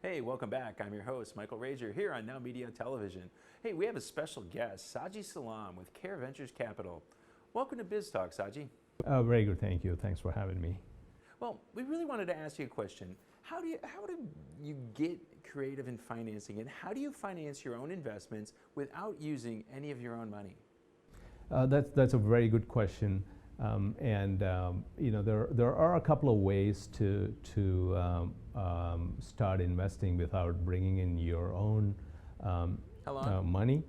Hey, welcome back. I'm your host, Michael Rager, here on Now Media Television. Hey, we have a special guest, Saji Salam with CareVenturesCapital. Welcome to Biz Talk, Saji. Very good, thank you. Thanks for having me. Well, we really wanted to ask you a question. How do you get creative in financing, and how do you finance your own investments without using any of your own money? That's a very good question, there are a couple of ways to start investing without bringing in your own money.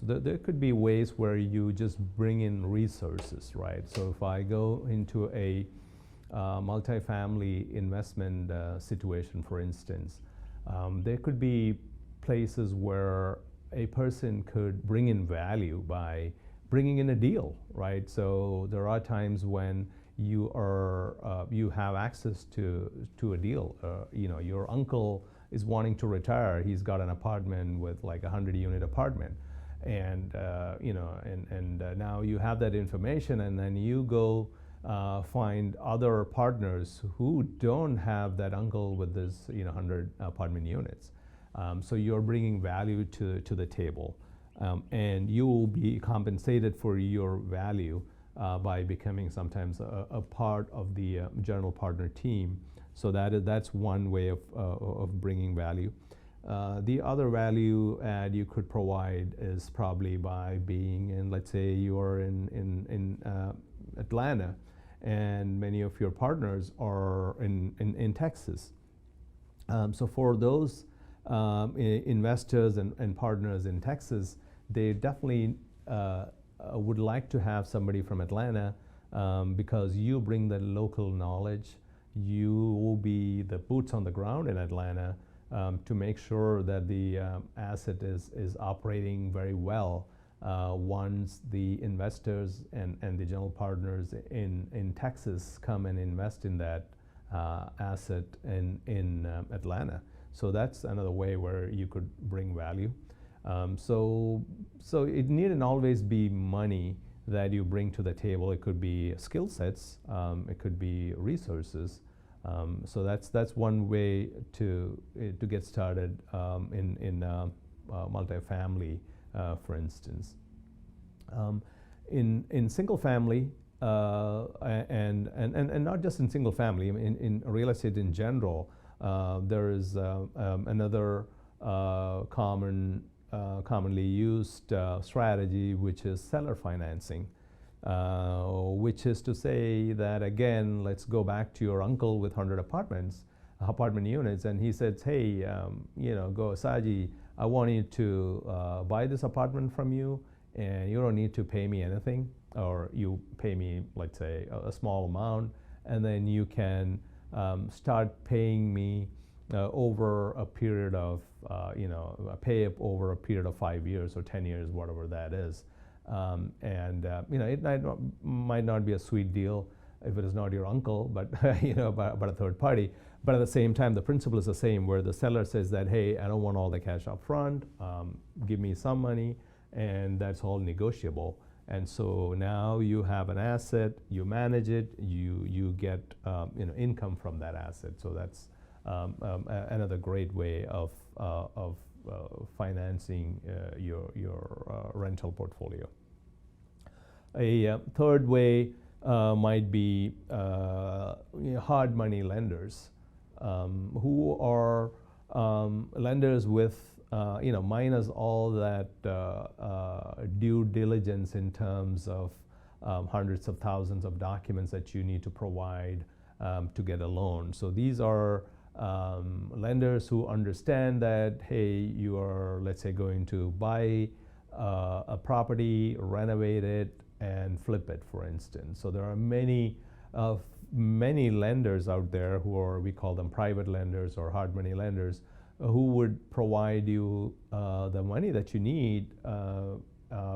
There could be ways where you just bring in resources, right? So if I go into a multifamily investment situation, for instance, there could be places where a person could bring in value by bringing in a deal, right? So there are times when you have access to a deal. Your uncle is wanting to retire. He's got an apartment with like a 100-unit apartment, and now you have that information, and then you go find other partners who don't have that uncle with this 100 apartment units. So you're bringing value to the table. And you will be compensated for your value by becoming sometimes a part of the general partner team. So that's one way of bringing value. The other value add you could provide is probably by being in, let's say you're in Atlanta, and many of your partners are in Texas. So for those investors and partners in Texas, they definitely would like to have somebody from Atlanta because you bring the local knowledge. You will be the boots on the ground in Atlanta to make sure that the asset is operating very well once the investors and the general partners in Texas come and invest in that asset in Atlanta. So that's another way where you could bring value. So it needn't always be money that you bring to the table. It could be skill sets. It could be resources. So that's one way to get started in multifamily, for instance. In single family, and not just in single family, in real estate in general, there is another commonly used strategy, which is seller financing, which is to say that, again, let's go back to your uncle with 100 apartment units, and he says, hey, go Saji, I want you to buy this apartment from you, and you don't need to pay me anything, or you pay me, let's say, a small amount, and then you can start paying me over a period of, pay up over a period of 5 years or 10 years, whatever that is. It might not be a sweet deal if it is not your uncle, but, but a third party. But at the same time, the principle is the same, where the seller says that, hey, I don't want all the cash up front, give me some money, and that's all negotiable. And so now you have an asset, you manage it, you get income from that asset. So that's another great way of financing your rental portfolio. A third way might be hard money lenders, who are lenders with minus all that due diligence in terms of hundreds of thousands of documents that you need to provide to get a loan. So these are lenders who understand that, hey, you are, let's say, going to buy a property, renovate it, and flip it, for instance. So there are many lenders out there who are, we call them private lenders or hard money lenders, who would provide you the money that you need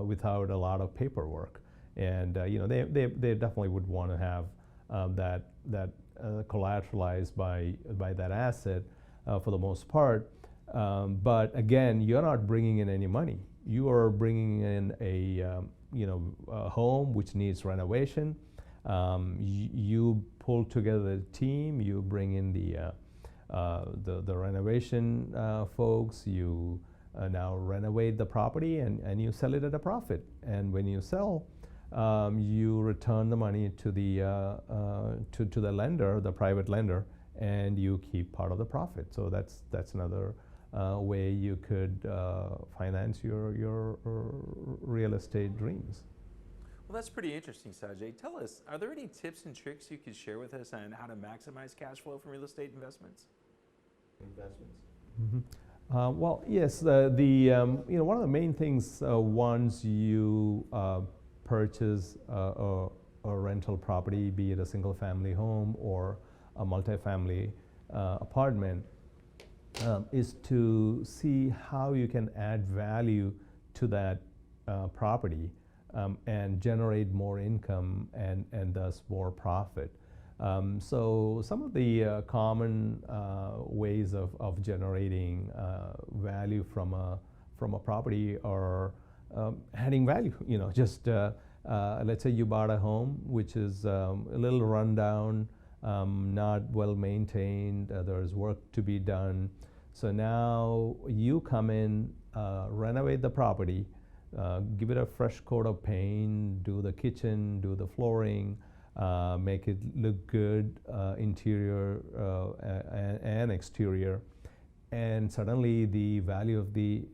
without a lot of paperwork. And they definitely would want to have that collateralized by that asset for the most part. But again, you're not bringing in any money. You are bringing in a home which needs renovation. You pull together the team. You bring in the renovation folks, you now renovate the property and you sell it at a profit. And when you sell, you return the money to the lender, the private lender, and you keep part of the profit. So that's another way you could finance your real estate dreams. Well, that's pretty interesting, Sajay. Tell us, are there any tips and tricks you could share with us on how to maximize cash flow from real estate investments? Mm-hmm. Well, yes. One of the main things once you purchase a rental property, be it a single-family home or a multifamily apartment, is to see how you can add value to that property and generate more income and thus more profit. So some of the common ways of generating value from a property are adding value. Just let's say you bought a home which is a little rundown, not well maintained. There's work to be done. So now you come in, renovate the property, give it a fresh coat of paint, do the kitchen, do the flooring, make it look good, interior and exterior, and suddenly the value of the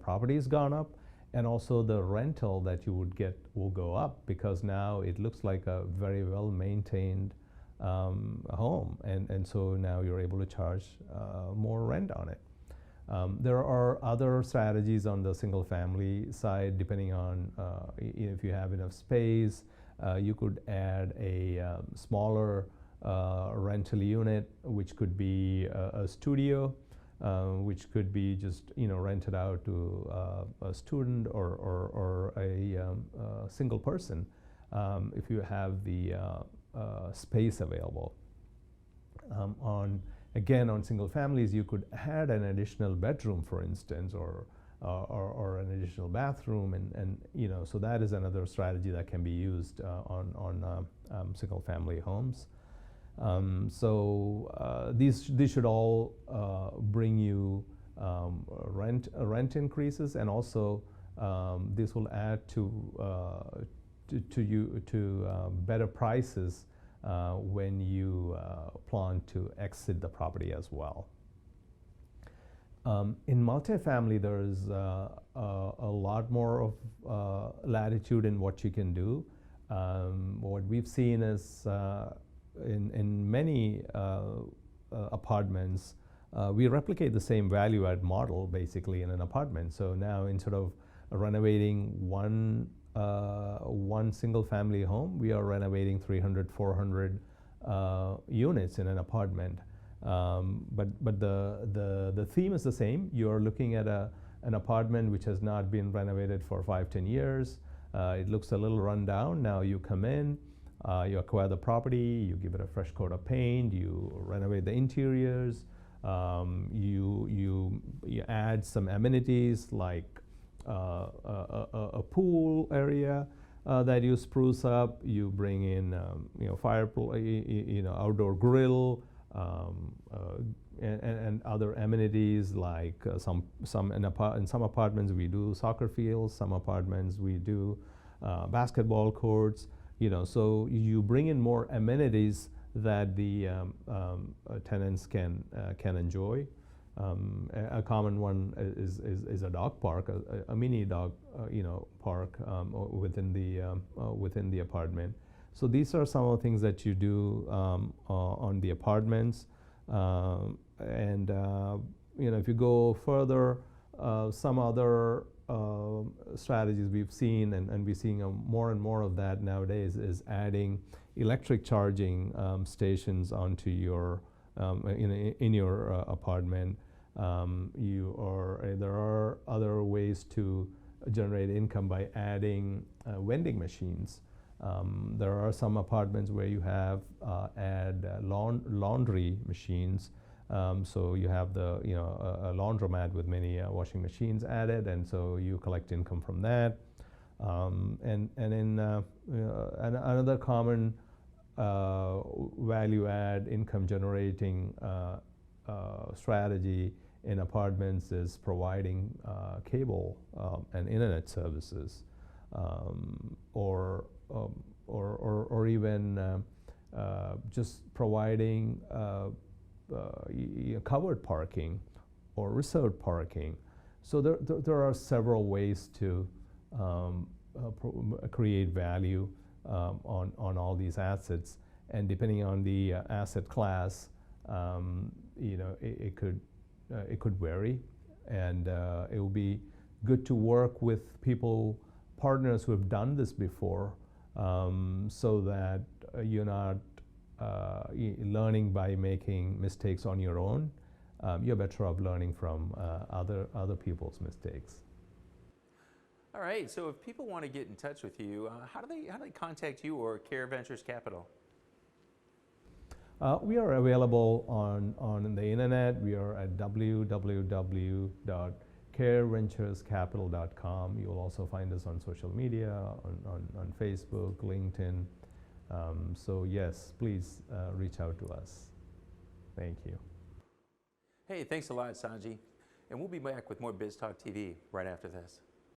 property has gone up, and also the rental that you would get will go up because now it looks like a very well maintained home, and so now you're able to charge more rent on it. There are other strategies on the single family side, depending on if you have enough space. You could add a smaller rental unit, which could be a studio, which could be just rented out to a student or a single person, if you have the space available. On single families, you could add an additional bedroom, for instance, or an additional bathroom, and so that is another strategy that can be used on single family homes. These should all bring you rent increases, and also this will add to better prices when you plan to exit the property as well. In multifamily, there's a lot more of latitude in what you can do. What we've seen is in many apartments, we replicate the same value add model basically in an apartment. So now instead of renovating one single family home, we are renovating 300, 400 units in an apartment. But the theme is the same. You're looking at an apartment which has not been renovated for 5-10 years. It looks a little run down. Now you come in, you acquire the property, you give it a fresh coat of paint, you renovate the interiors, you add some amenities like a pool area that you spruce up. You bring in outdoor grill, and other amenities like in some apartments we do soccer fields, some apartments we do basketball courts. So you bring in more amenities that the tenants can enjoy. A common one is a dog park, a mini dog park within the apartment. So these are some of the things that you do on the apartments, and if you go further, some other strategies we've seen, and we're seeing more and more of that nowadays, is adding electric charging stations onto your in your apartment. There are other ways to generate income by adding vending machines. There are some apartments where you have laundry machines. So you have a laundromat with many washing machines added, and so you collect income from that. And another common value add income generating strategy in apartments is providing cable and internet services, or even just providing covered parking or reserved parking. So there are several ways to create value on all these assets, and depending on the asset class, it could vary, and it will be good to work with partners who have done this before, so that you're not learning by making mistakes on your own. You're better off learning from other people's mistakes. All right, so if people want to get in touch with you, how do they contact you or CareVenturesCapital? We are available on the internet. We are at www.CareVenturesCapital.com. You'll also find us on social media, on Facebook, LinkedIn. So yes, please reach out to us. Thank you. Hey, thanks a lot, Sanji. And we'll be back with more Biz Talk TV right after this.